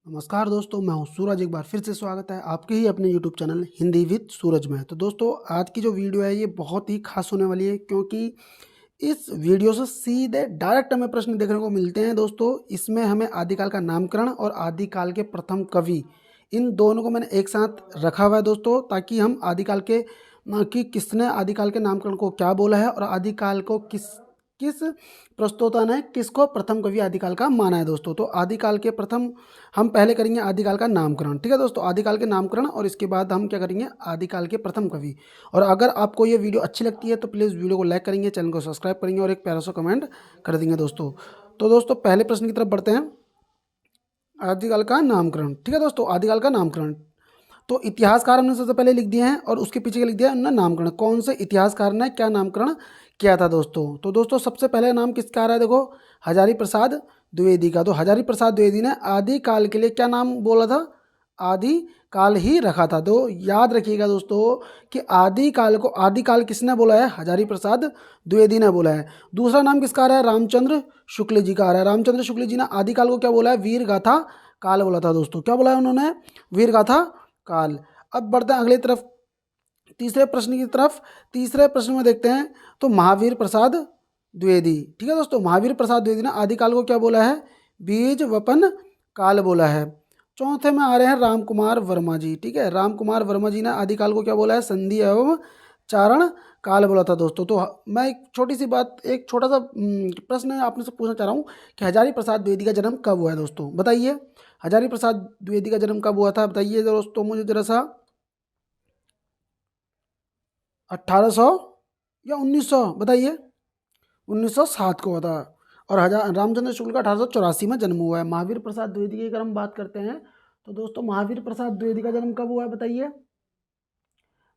नमस्कार दोस्तों, मैं हूं सूरज। एक बार फिर से स्वागत है आपके ही अपने यूट्यूब चैनल हिंदी विद सूरज में। तो दोस्तों, आज की जो वीडियो है ये बहुत ही खास होने वाली है, क्योंकि इस वीडियो से सीधे डायरेक्ट हमें प्रश्न देखने को मिलते हैं। दोस्तों, इसमें हमें आदिकाल का नामकरण और आदिकाल के प्रथम कवि, इन दोनों को मैंने एक साथ रखा हुआ है दोस्तों, ताकि हम आदिकाल के कि किसने आदिकाल के नामकरण को क्या बोला है और आदिकाल को किस किस प्रस्तोता ने किसको प्रथम कवि आदिकाल का माना है दोस्तों। तो आदिकाल के प्रथम हम पहले करेंगे आदिकाल का नामकरण। ठीक है दोस्तों, आदिकाल के नामकरण और इसके बाद हम क्या करेंगे, आदिकाल के प्रथम कवि। और अगर आपको ये वीडियो अच्छी लगती है तो प्लीज़ वीडियो को लाइक करेंगे, चैनल को सब्सक्राइब करेंगे और एक प्यारा सा कमेंट कर देंगे दोस्तों। तो दोस्तों, पहले प्रश्न की तरफ बढ़ते हैं। आदिकाल का नामकरण। ठीक है दोस्तों, आदिकाल का नामकरण तो इतिहासकार हमने सबसे पहले लिख दिए हैं और उसके पीछे लिख दिया उन्होंने नामकरण। कौन से इतिहासकार ने क्या नामकरण किया था दोस्तों। तो दोस्तों, सबसे पहले नाम किसका आ रहा है, देखो, हजारी प्रसाद द्विवेदी का। तो हजारी प्रसाद द्विवेदी ने आदिकाल के लिए क्या नाम बोला था, आदिकाल ही रखा था। तो याद रखिएगा दोस्तों कि आदिकाल को आदिकाल किसने बोला है, हजारी प्रसाद द्विवेदी ने बोला है। दूसरा नाम किसका आ रहा है, रामचंद्र शुक्ल जी का आ रहा है। रामचंद्र शुक्ल जी ने आदिकाल को क्या बोला है, वीर गाथा काल बोला था दोस्तों। क्या बोला है उन्होंने, वीर गाथा काल। अब बढ़ते हैं अगली तरफ, तीसरे प्रश्न की तरफ। तीसरे प्रश्न में देखते हैं तो महावीर प्रसाद द्विवेदी। ठीक है दोस्तों, महावीर प्रसाद द्विवेदी ने आदिकाल को क्या बोला है, बीज वपन काल बोला है। चौथे में आ रहे हैं राम कुमार वर्मा जी। ठीक है, राम कुमार वर्मा जी ने आदिकाल को क्या बोला है, संधि एवं चारण काल बोला था दोस्तों। तो मैं एक छोटी सी बात, एक छोटा सा प्रश्न आपने से पूछना चाह रहा हूँ कि हजारी प्रसाद द्विवेदी का जन्म कब हुआ है दोस्तों, बताइए। हजारी प्रसाद द्विवेदी का जन्म कब हुआ था, बताइए दोस्तों मुझे जरा सा। 1800 या 1900, बताइए। 1907 को हुआ था। और हजार रामचंद्र शुक्ल का 1884 में जन्म हुआ है। महावीर प्रसाद द्विवेदी की अगर हम बात करते हैं तो दोस्तों, महावीर प्रसाद द्विवेदी का जन्म कब हुआ है, बताइए।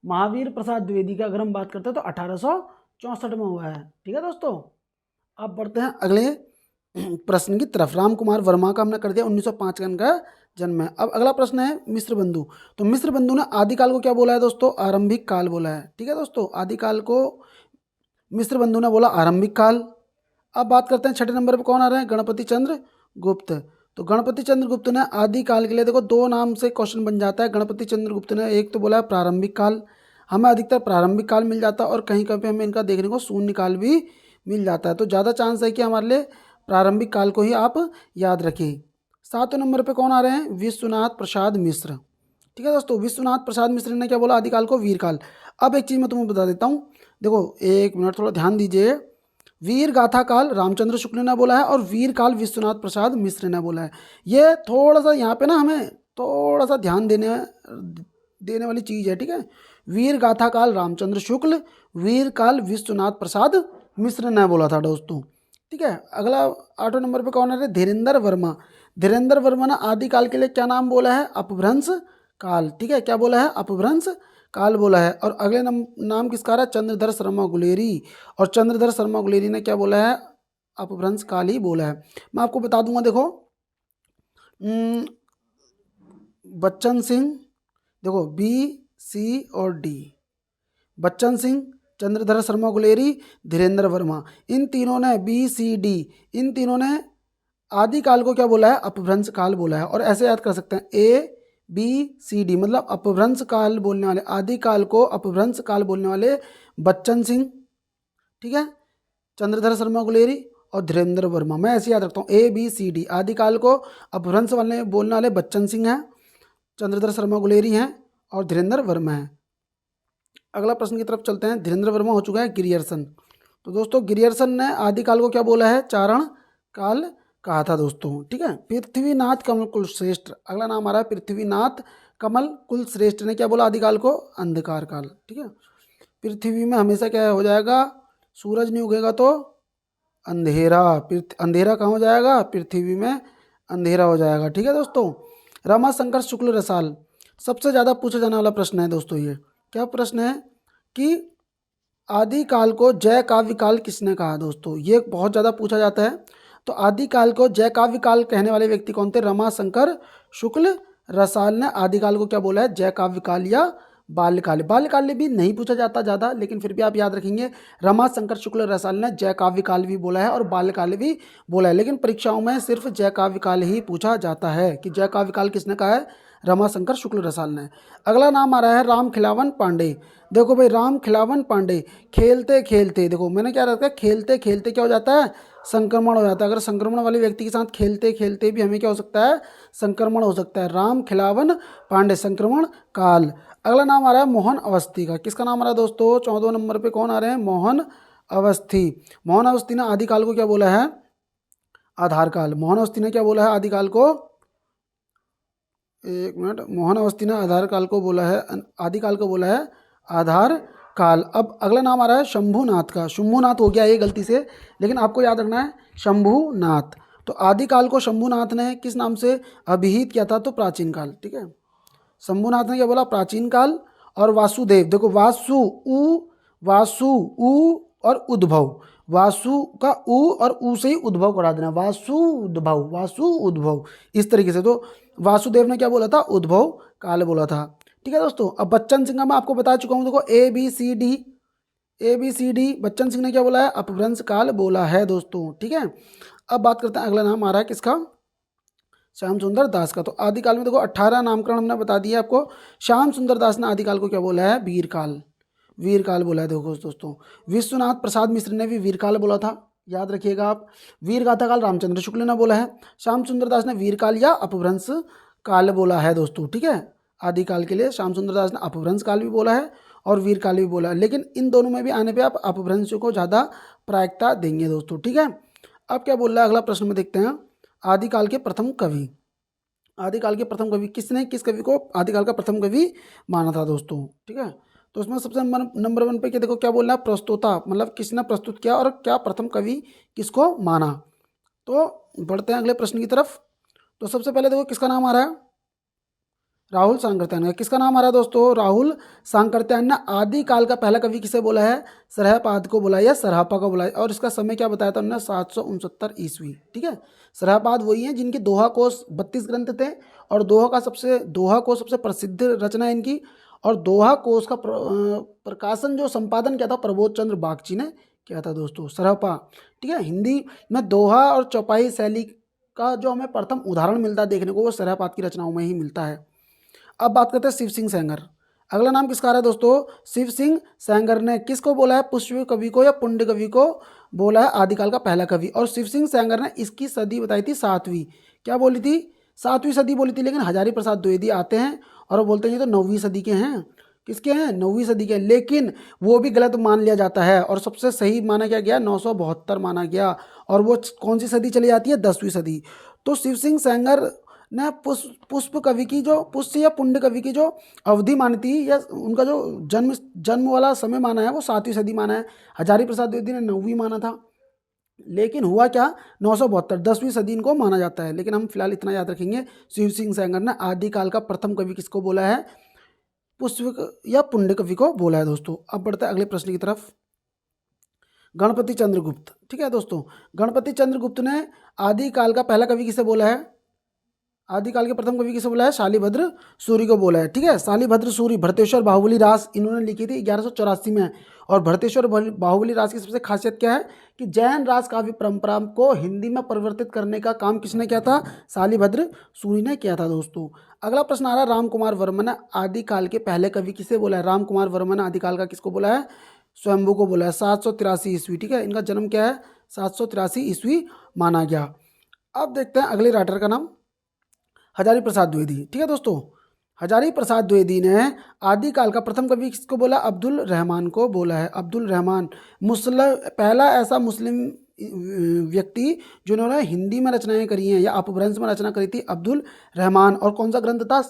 महावीर प्रसाद द्विवेदी का अगर हम बात करते हैं तो 1864 में हुआ है। ठीक है दोस्तों, अब बढ़ते हैं अगले प्रश्न की तरफ। राम कुमार वर्मा का हमने कर दिया, 1905 का इनका जन्म है। अब अगला प्रश्न है मिस्र बंधु। तो मिस्र बंधु ने आदिकाल को क्या बोला है दोस्तों, आरंभिक काल बोला है। ठीक है दोस्तों, आदिकाल को मिस्र बंधु ने बोला आरंभिक काल। अब बात करते हैं छठे नंबर पर कौन आ रहे हैं, गणपति चंद्र गुप्त। तो गणपति चंद्र गुप्त ने आदिकाल के लिए, देखो, दो नाम से क्वेश्चन बन जाता है। गणपति चंद्र गुप्त ने एक तो बोला है प्रारंभिक काल, हमें अधिकतर प्रारंभिक काल मिल जाता है और कहीं कहीं पे हमें इनका देखने को शून्य काल भी मिल जाता है। तो ज़्यादा चांस है कि हमारे लिए प्रारंभिक काल को ही आप याद रखें। सातवें नंबर पे कौन आ रहे हैं, विश्वनाथ प्रसाद मिश्र। ठीक है दोस्तों, विश्वनाथ प्रसाद मिश्र ने क्या बोला, आदिकाल को वीरकाल। अब एक चीज़ मैं तुम्हें बता देता हूँ, देखो एक मिनट थोड़ा ध्यान दीजिए। वीर गाथा काल रामचंद्र शुक्ल ने बोला है और वीर काल विश्वनाथ प्रसाद मिश्र ने बोला है। ये थोड़ा सा यहाँ पे ना हमें थोड़ा सा ध्यान देने वाली चीज़ है। ठीक है, वीर गाथा काल रामचंद्र शुक्ल, वीर काल विश्वनाथ प्रसाद मिश्र ने बोला था दोस्तों। ठीक है, अगला 8वें नंबर पे कौन आ रहे हैं, धीरेन्द्र वर्मा। धीरेन्द्र वर्मा ने आदिकाल के लिए क्या नाम बोला है, अपभ्रंश काल। ठीक है, क्या बोला है, अपभ्रंश काल बोला है। और अगले नाम किसका रहा है, चंद्रधर शर्मा गुलेरी। और चंद्रधर शर्मा गुलेरी ने क्या बोला है, अपभ्रंश काल ही बोला है। मैं आपको बता दूंगा, देखो, बच्चन सिंह, देखो बी सी और डी, बच्चन सिंह, चंद्रधर शर्मा गुलेरी, धीरेन्द्र वर्मा, इन तीनों ने बी सी डी, इन तीनों ने आदिकाल को क्या बोला है, अपभ्रंश काल बोला है। और ऐसे याद कर सकते हैं, ए बी सी डी मतलब अपभ्रंश काल बोलने वाले, आदिकाल को अपभ्रंश काल बोलने वाले बच्चन सिंह, ठीक है, चंद्रधर शर्मा गुलेरी और धीरेन्द्र वर्मा। मैं ऐसे याद रखता हूँ, ए बी सी डी। आदिकाल को अपभ्रंश वाले बोलने वाले बच्चन सिंह हैं, चंद्रधर शर्मा गुलेरी हैं और धीरेन्द्र वर्मा हैं। अगला प्रश्न की तरफ चलते हैं। धीरेन्द्र वर्मा हो चुका है गिरियर्सन। तो दोस्तों, गिरियर्सन ने आदिकाल को क्या बोला है, चारण काल कहा था दोस्तों। ठीक है, पृथ्वीनाथ कमल कुल श्रेष्ठ, अगला नाम आ रहा है पृथ्वीनाथ कमल कुल श्रेष्ठ ने क्या बोला आदिकाल को, अंधकार काल। ठीक है, पृथ्वी में हमेशा क्या हो जाएगा, सूरज नहीं उगेगा तो अंधेरा, अंधेरा कहाँ हो जाएगा, पृथ्वी में अंधेरा हो जाएगा। ठीक है दोस्तों, रमाशंकर शुक्ल रसाल, सबसे ज़्यादा पूछा जाने वाला प्रश्न है दोस्तों। ये क्या प्रश्न है कि आदिकाल को जय काव्य काल किसने कहा दोस्तों, ये बहुत ज़्यादा पूछा जाता है। तो आदिकाल को जय काव्य काल कहने वाले व्यक्ति कौन थे, रमाशंकर शुक्ल रसाल ने आदिकाल को क्या बोला है, जय काव्य काल या बाल्यकाल, बाल्यकाल भी नहीं पूछा जाता ज़्यादा, लेकिन फिर भी आप याद रखेंगे। रमाशंकर शुक्ल रसाल ने जय काव्य काल भी बोला है और बाल्यकाल भी बोला है, लेकिन परीक्षाओं में सिर्फ जय काव्य काल ही पूछा जाता है कि जय काव्य काल किसने कहा है, रमाशंकर शुक्ल रसाल ने। अगला नाम आ रहा है राम खिलावन पांडे। देखो भाई, राम खिलावन पांडे, खेलते खेलते, देखो मैंने क्या रखा है, खेलते खेलते क्या हो जाता है, संक्रमण हो जाता है। अगर संक्रमण वाले व्यक्ति के साथ खेलते खेलते भी हमें क्या हो सकता है, संक्रमण हो सकता है। राम खिलावन पांडे, संक्रमण काल। अगला नाम आ रहा है मोहन अवस्थी का। किसका नाम आ रहा है दोस्तों, 14 नंबर पे कौन आ रहे हैं, मोहन अवस्थी। मोहन अवस्थी ने आदिकाल को क्या बोला है, आधार काल। मोहन अवस्थी ने क्या बोला है आदिकाल को, एक मिनट, मोहन अवस्थी ने आधार काल को बोला है, आदिकाल को बोला है आधार काल। अब अगला नाम आ रहा है शंभुनाथ का। शंभुनाथ हो गया ये गलती से, लेकिन आपको याद रखना है शंभुनाथ। तो आदिकाल को शंभुनाथ ने किस नाम से अभिहित किया था, तो प्राचीन काल। ठीक है, शंभुनाथ ने क्या बोला, प्राचीन काल। और वासुदेव, देखो वासु उ और उद्भव, वासु का उ और उ से ही उद्भव करा देना, वासु उद्भव, इस तरीके से। तो वासुदेव ने क्या बोला था, उद्भव काल बोला था। ठीक है दोस्तों, अब बच्चन सिंह का मैं आपको बता चुका हूँ, देखो A B C D, Bachchan Singh ने क्या बोला है, अपभ्रंश काल बोला है दोस्तों। ठीक है, अब बात करते हैं, अगला नाम आ रहा है किसका, श्याम सुंदर दास का। तो आदिकाल में देखो 18 नामकरण हमने बता दिया आपको। श्याम सुंदर दास ने आदिकाल को क्या बोला है, वीरकाल बोला है। देखो दोस्तों, विश्वनाथ प्रसाद मिश्र ने भी वीरकाल बोला था, याद रखिएगा आप। वीर गाथा काल रामचंद्र शुक्ल ने बोला है। श्याम सुंदर दास ने वीरकाल या अपभ्रंश काल बोला है दोस्तों। ठीक है, आदिकाल के लिए श्याम सुंदर दास ने अपभ्रंश काल भी बोला है और वीरकाल भी बोला है, लेकिन इन दोनों में भी आने पे आप अपभ्रंश को ज़्यादा प्रायिकता देंगे दोस्तों। ठीक है, अब क्या बोल रहा है अगला प्रश्न में देखते हैं। आदिकाल के प्रथम कवि, आदिकाल के प्रथम कवि किसने, किस कवि को आदिकाल का प्रथम कवि माना था दोस्तों। ठीक है, तो उसमें सबसे नंबर 1 पे क्या, देखो क्या बोलना है, प्रस्तोता, मतलब किसने प्रस्तुत किया और क्या प्रथम कवि किसको माना। तो बढ़ते हैं अगले प्रश्न की तरफ। तो सबसे पहले देखो किसका नाम आ रहा है, राहुल सांकृत्यायन का। किसका नाम आ रहा है दोस्तों, राहुल सांकृत्यायन ने आदिकाल का पहला कवि किसे बोला है, सरहपाद को बोला है या सरहपा को बोला है, और इसका समय क्या बताया था उन्होंने, 769 ईस्वी। ठीक है, सरहपाद वही है जिनके दोहा कोश 32 ग्रंथ थे, और दोहा कोश सबसे प्रसिद्ध रचना है इनकी। और दोहा कोश का प्रकाशन जो संपादन किया था प्रबोध चंद्र बागची ने किया था दोस्तों, सरहपा। ठीक है, हिंदी में दोहा और चौपाई शैली का जो हमें प्रथम उदाहरण मिलता है देखने को, वो सरहपाद की रचनाओं में ही मिलता है। अब बात करते हैं शिव सिंह सेंगर। अगला नाम किसका आ रहा है दोस्तों, शिव सिंह सेंगर ने किसको बोला है, पुष्प कवि को या पुण्य कवि को बोला है आदिकाल का पहला कवि। और शिव सिंह सेंगर ने इसकी सदी बताई थी 7वीं, क्या बोली थी, 7वीं सदी बोली थी। लेकिन हजारी प्रसाद द्विवेदी आते हैं और वो बोलते हैं ये तो 9वीं सदी के हैं, किसके हैं, 9वीं सदी के हैं। लेकिन वो भी गलत मान लिया जाता है और सबसे सही माना क्या गया, 972 माना गया। और वो कौन सी सदी चली जाती है, 10वीं सदी। तो शिव सिंह सेंगर ने पुष्प कवि की जो, पुष्य या पुण्य कवि की जो अवधि मानी थी या उनका जो जन्म वाला समय माना है वो 7वीं सदी माना है। हजारी प्रसाद द्विवेदी ने 9वीं माना था। लेकिन हुआ क्या, 972 10वीं सदी इनको माना जाता है। लेकिन हम फिलहाल इतना याद रखेंगे, शिव सिंह सेंगर ने आदिकाल का प्रथम कवि किसको बोला है, पुष्प या पुण्य कवि को बोला है दोस्तों। अब बढ़ते हैं अगले प्रश्न की तरफ। गणपति चंद्रगुप्त। ठीक है दोस्तों, गणपति चंद्रगुप्त ने आदिकाल का पहला कवि किसे बोला है, आदिकाल के प्रथम कवि किसे बोला है, शालिभद्र सूरी को बोला है। ठीक है, शालिभद्र सूरी भरतेश्वर बाहुबली रास इन्होंने लिखी थी 1184 में। और भरतेश्वर बाहुबली रास की सबसे खासियत क्या है कि जैन रास काव्य परंपरा को हिंदी में परिवर्तित करने का काम किसने किया था, शालिभद्र सूरी ने किया था दोस्तों। अगला प्रश्न आ रहा है, राम कुमार वर्मा ने आदिकाल के पहले कवि किसे बोला है, राम कुमार वर्मा ने आदिकाल का किसको बोला है, स्वयंभू को बोला है, 783 ईस्वी। ठीक है, इनका जन्म क्या है, 783 ईस्वी माना गया। अब देखते हैं अगले राइटर का नाम, हजारी प्रसाद द्विवेदी। ठीक है दोस्तों, हजारी प्रसाद द्विवेदी ने आदिकाल का प्रथम कवि किसको बोला, अब्दुल रहमान को बोला है। अब्दुल रहमान पहला ऐसा मुस्लिम व्यक्ति जिन्होंने हिंदी में रचनाएं करी हैं या अपभ्रंश में रचना करी थी, अब्दुल रहमान। और कौन सा ग्रंथ था,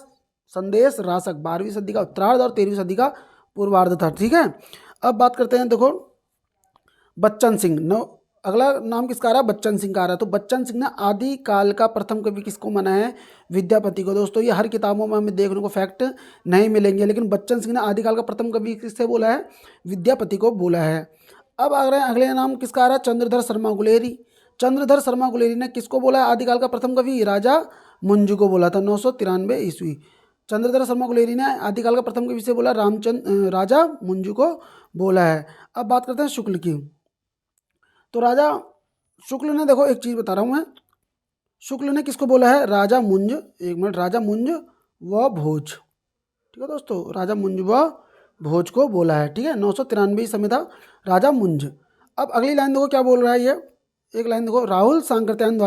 संदेश रासक, 12वीं सदी का उत्तरार्ध और 13वीं सदी का पूर्वार्ध था। ठीक है, अब बात करते हैं, देखो बच्चन सिंह, अगला नाम किसका आ रहा है, बच्चन सिंह का आ रहा है। तो बच्चन सिंह ने आदिकाल का प्रथम कवि किसको माना है, विद्यापति को। दोस्तों ये हर किताबों में हमें देखने को फैक्ट नहीं मिलेंगे, लेकिन बच्चन सिंह ने आदिकाल का प्रथम कवि किससे बोला है, विद्यापति को बोला है। अब अगले नाम किसका आ रहा है, चंद्रधर शर्मा गुलेरी। चंद्रधर शर्मा गुलेरी ने किसको बोला है आदिकाल का प्रथम कवि, राजा मंजू को बोला था, 993 ईस्वी। चंद्रधर शर्मा गुलेरी ने आदिकाल का प्रथम कवि से बोला, राजा मुंज को बोला है। अब बात करते हैं शुक्ल की। तो राजा शुक्ल ने, देखो एक चीज़ बता रहा हूँ मैं, शुक्ल ने किसको बोला है? राजा मुंज, एक मिनट, राजा मुंज व भोज, ठीक है दोस्तों, राजा मुंज व भोज को बोला है, ठीक है। 993 समय था राजा मुंज। अब अगली लाइन देखो क्या बोल रहा है ये, एक लाइन देखो, राहुल सांकृत्यायन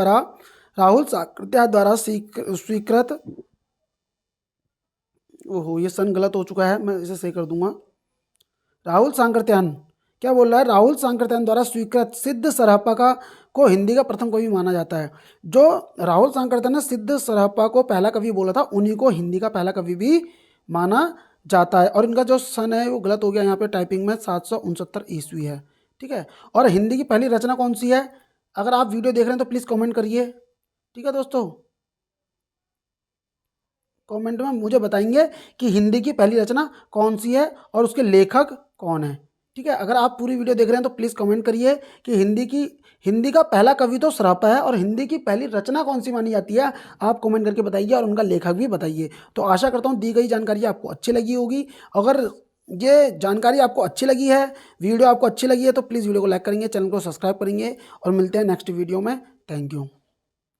द्वारा स्वीकृत, ओहो ये सन गलत हो चुका है, मैं इसे सही कर दूंगा। राहुल सांकृत्यायन क्या बोल रहा है? राहुल सांकृत्यायन द्वारा स्वीकृत सिद्ध सरहप्पा का को हिंदी का प्रथम कवि माना जाता है। जो राहुल सांकृत्यायन ने सिद्ध सरहप्पा को पहला कवि बोला था, उन्हीं को हिंदी का पहला कवि भी माना जाता है। और इनका जो सन है वो गलत हो गया यहाँ पे टाइपिंग में, 769 ईस्वी है, ठीक है। और हिंदी की पहली रचना कौन सी है? अगर आप वीडियो देख रहे हैं तो प्लीज़ कमेंट करिए, ठीक है दोस्तों, कमेंट में मुझे बताएंगे कि हिंदी की पहली रचना कौन सी है और उसके लेखक कौन है, ठीक है। अगर आप पूरी वीडियो देख रहे हैं तो प्लीज़ कमेंट करिए कि हिंदी का पहला कवि तो सरहप्पा है, और हिंदी की पहली रचना कौन सी मानी जाती है, आप कमेंट करके बताइए और उनका लेखक भी बताइए। तो आशा करता हूँ दी गई जानकारी आपको अच्छी लगी होगी। अगर ये जानकारी आपको अच्छी लगी है, वीडियो आपको अच्छी लगी है, तो प्लीज़ वीडियो को लाइक करेंगे, चैनल को सब्सक्राइब करेंगे, और मिलते हैं नेक्स्ट वीडियो में। Thank you.